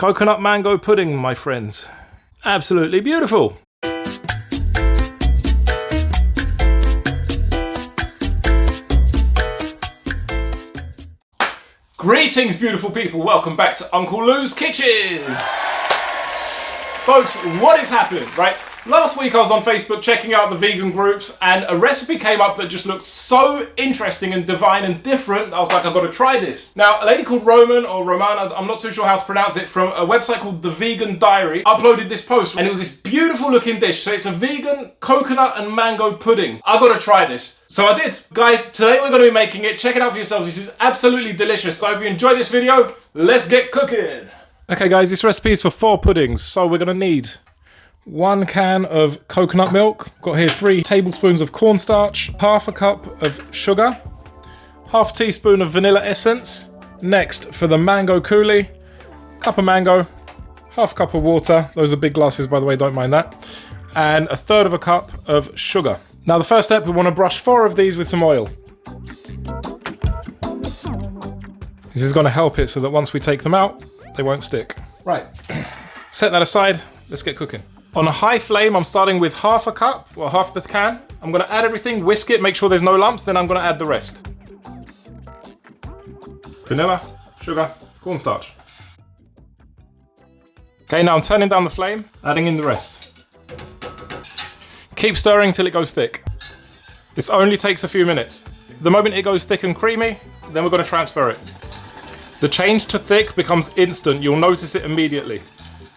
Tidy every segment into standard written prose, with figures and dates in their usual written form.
Coconut mango pudding, my friends. Absolutely beautiful. Greetings, beautiful people. Welcome back to Uncle Lou's Kitchen. Folks, what is happening, right? Last week I was on Facebook checking out the vegan groups and a recipe came up that just looked so interesting and divine and different. I was like, I've got to try this. Now, a lady called Roman or Romana, I'm not too sure how to pronounce it, from a website called The Vegan Diary, uploaded this post and it was this beautiful looking dish. So it's a vegan coconut and mango pudding. I've got to try this. So I did. Guys, today we're going to be making it. Check it out for yourselves. This is absolutely delicious. So I hope you enjoyed this video. Let's get cooking. Okay guys, this recipe is for 4 puddings. So we're going to need 1 can of coconut milk. Got here 3 tablespoons of cornstarch, half a cup of sugar, half teaspoon of vanilla essence. Next, for the mango coulis, cup of mango, half cup of water. Those are big glasses, by the way, don't mind that. And 1/3 of a cup of sugar. Now the first step, we want to brush 4 of these with some oil. This is going to help it so that once we take them out, they won't stick. Right, set that aside, let's get cooking. On a high flame, I'm starting with half a cup, or half the can. I'm gonna add everything, whisk it, make sure there's no lumps, then I'm gonna add the rest. Vanilla, sugar, cornstarch. Okay, now I'm turning down the flame, adding in the rest. Keep stirring till it goes thick. This only takes a few minutes. The moment it goes thick and creamy, then we're gonna transfer it. The change to thick becomes instant, you'll notice it immediately.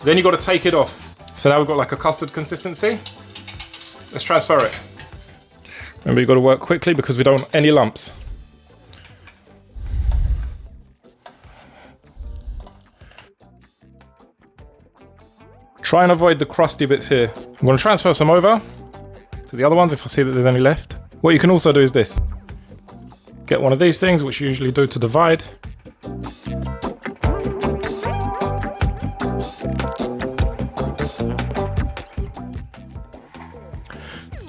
Then you've got to take it off. So now we've got like a custard consistency. Let's transfer it. Remember, you've got to work quickly because we don't want any lumps. Try and avoid the crusty bits here. I'm going to transfer some over to the other ones if I see that there's any left. What you can also do is this. Get one of these things, which you usually do to divide.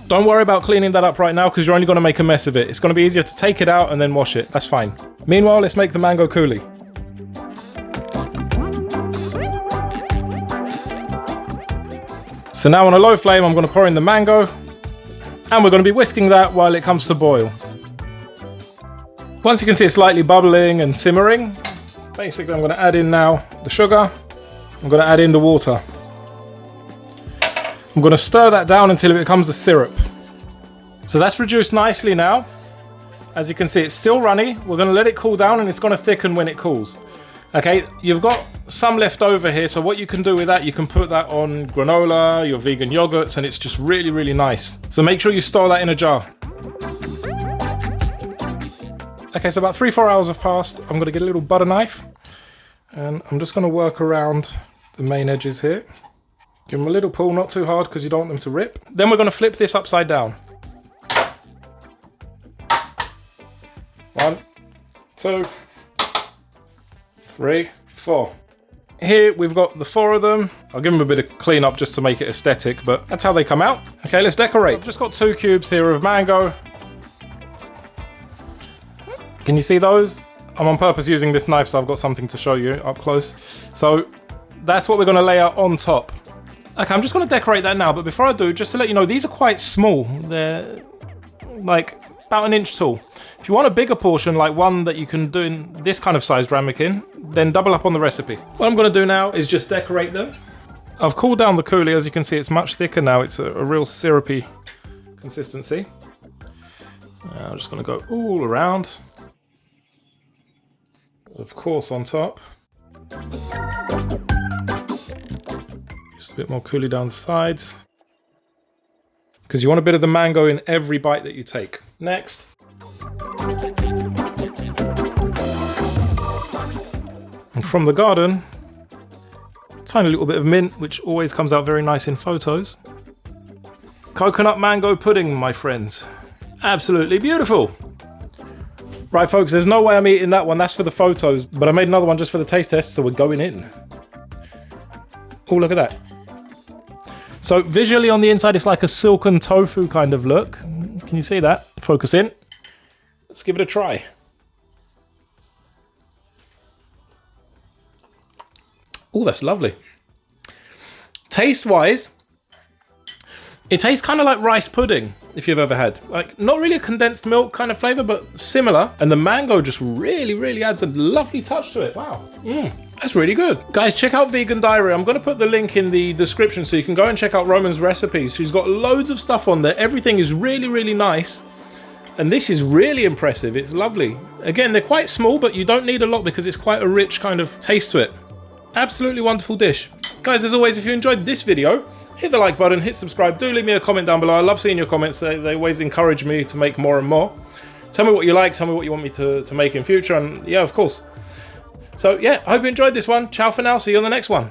Don't worry about cleaning that up right now because you're only going to make a mess of it. It's going to be easier to take it out and then wash it. That's fine. Meanwhile, let's make the mango coulis. So now on a low flame, I'm going to pour in the mango and we're going to be whisking that while it comes to boil. Once you can see it slightly bubbling and simmering, basically I'm going to add in now the sugar. I'm going to add in the water. I'm going to stir that down until it becomes a syrup. So that's reduced nicely now. As you can see, it's still runny. We're going to let it cool down and it's going to thicken when it cools. Okay, you've got some left over here, so what you can do with that, you can put that on granola, your vegan yogurts, and it's just really, really nice. So make sure you store that in a jar. Okay, so about 3-4 hours have passed. I'm going to get a little butter knife and I'm just going to work around the main edges here. Give them a little pull, not too hard because you don't want them to rip. Then we're going to flip this upside down. 1, 2, 3, 4. Here we've got the 4 of them. I'll give them a bit of clean up just to make it aesthetic, but that's how they come out. Okay, let's decorate. I've just got 2 cubes here of mango. Can you see those? I'm on purpose using this knife so I've got something to show you up close. So that's what we're going to lay out on top. Okay, I'm just going to decorate that now, but before I do, just to let you know, these are quite small. They're like about 1 inch tall. If you want a bigger portion, like one that you can do in this kind of sized ramekin, then double up on the recipe. What I'm going to do now is just decorate them. I've cooled down the coulis, as you can see, it's much thicker now. It's a real syrupy consistency. I'm just going to go all around. Of course, on top. Just a bit more coulis down the sides. Because you want a bit of the mango in every bite that you take. Next. And from the garden, a tiny little bit of mint, which always comes out very nice in photos. Coconut mango pudding, my friends. Absolutely beautiful. Right, folks, there's no way I'm eating that one. That's for the photos. But I made another one just for the taste test, so we're going in. Oh, look at that. So visually on the inside, it's like a silken tofu kind of look. Can you see that? Focus in. Let's give it a try. Oh, that's lovely. Taste-wise, it tastes kind of like rice pudding, if you've ever had. Like, not really a condensed milk kind of flavour, but similar. And the mango just really, really adds a lovely touch to it. Wow. That's really good. Guys, check out Vegan Diary. I'm going to put the link in the description so you can go and check out Roman's recipes. She's got loads of stuff on there. Everything is really, really nice. And this is really impressive. It's lovely. Again, they're quite small, but you don't need a lot because it's quite a rich kind of taste to it. Absolutely wonderful dish. Guys, as always, if you enjoyed this video, hit the like button, hit subscribe, do leave me a comment down below. I love seeing your comments. They always encourage me to make more and more. Tell me what you like, tell me what you want me to make in future, and yeah, of course. So yeah, I hope you enjoyed this one. Ciao for now, see you on the next one.